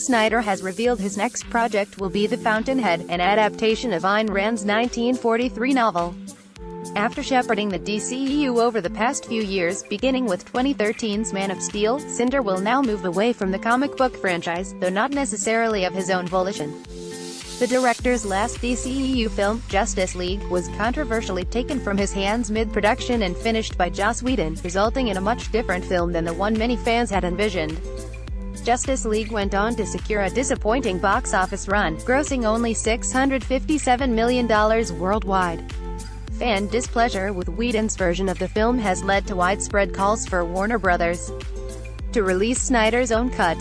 Zack Snyder has revealed his next project will be The Fountainhead, an adaptation of Ayn Rand's 1943 novel. After shepherding the DCEU over the past few years, beginning with 2013's Man of Steel, Snyder will now move away from the comic book franchise, though not necessarily of his own volition. The director's last DCEU film, Justice League, was controversially taken from his hands mid-production and finished by Joss Whedon, resulting in a much different film than the one many fans had envisioned. Justice League went on to secure a disappointing box office run, grossing only $657 million worldwide. Fan displeasure with Whedon's version of the film has led to widespread calls for Warner Bros. to release Snyder's own cut.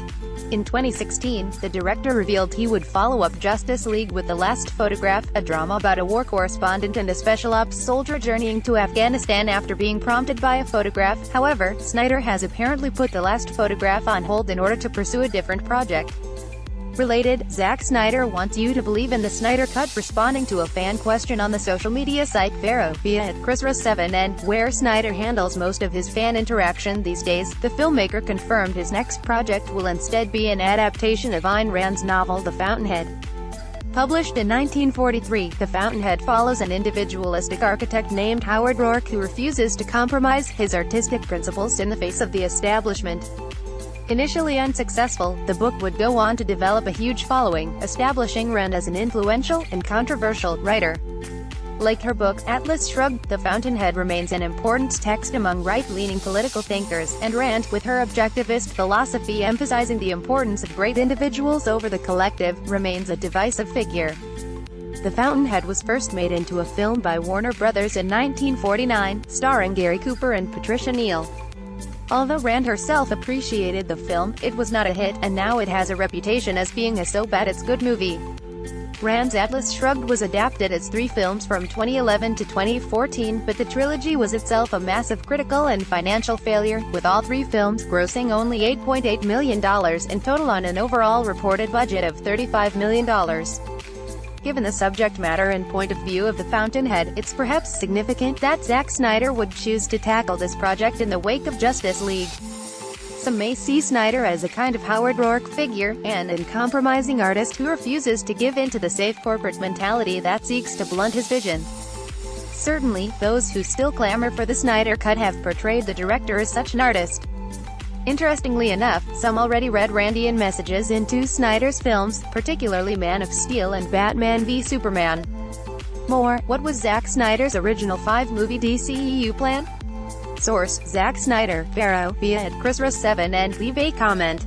In 2016, the director revealed he would follow up Justice League with The Last Photograph, a drama about a war correspondent and a special ops soldier journeying to Afghanistan after being prompted by a photograph. However, Snyder has apparently put The Last Photograph on hold in order to pursue a different project. Related, Zack Snyder wants you to believe in the Snyder Cut, responding to a fan question on the social media site Vero, via @ChrisRoss7 and, where Snyder handles most of his fan interaction these days. The filmmaker confirmed his next project will instead be an adaptation of Ayn Rand's novel The Fountainhead. Published in 1943, The Fountainhead follows an individualistic architect named Howard Rourke who refuses to compromise his artistic principles in the face of the establishment. Initially unsuccessful, the book would go on to develop a huge following, establishing Rand as an influential and controversial writer. Like her book, Atlas Shrugged, The Fountainhead remains an important text among right-leaning political thinkers, and Rand, with her objectivist philosophy emphasizing the importance of great individuals over the collective, remains a divisive figure. The Fountainhead was first made into a film by Warner Bros. In 1949, starring Gary Cooper and Patricia Neal. Although Rand herself appreciated the film, it was not a hit, and now it has a reputation as being a so-bad-it's-good movie. Rand's Atlas Shrugged was adapted as 3 films from 2011 to 2014, but the trilogy was itself a massive critical and financial failure, with all 3 films grossing only $8.8 million in total on an overall reported budget of $35 million. Given the subject matter and point of view of The Fountainhead, it's perhaps significant that Zack Snyder would choose to tackle this project in the wake of Justice League. Some may see Snyder as a kind of Howard Rourke figure, an uncompromising artist who refuses to give in to the safe corporate mentality that seeks to blunt his vision. Certainly, those who still clamor for the Snyder Cut have portrayed the director as such an artist. Interestingly enough, some already read Randian messages into Snyder's films, particularly Man of Steel and Batman v Superman. More, what was Zack Snyder's original 5-movie DCEU plan? Source, Zack Snyder, Vero, via @ChrisRoss7 and leave a comment.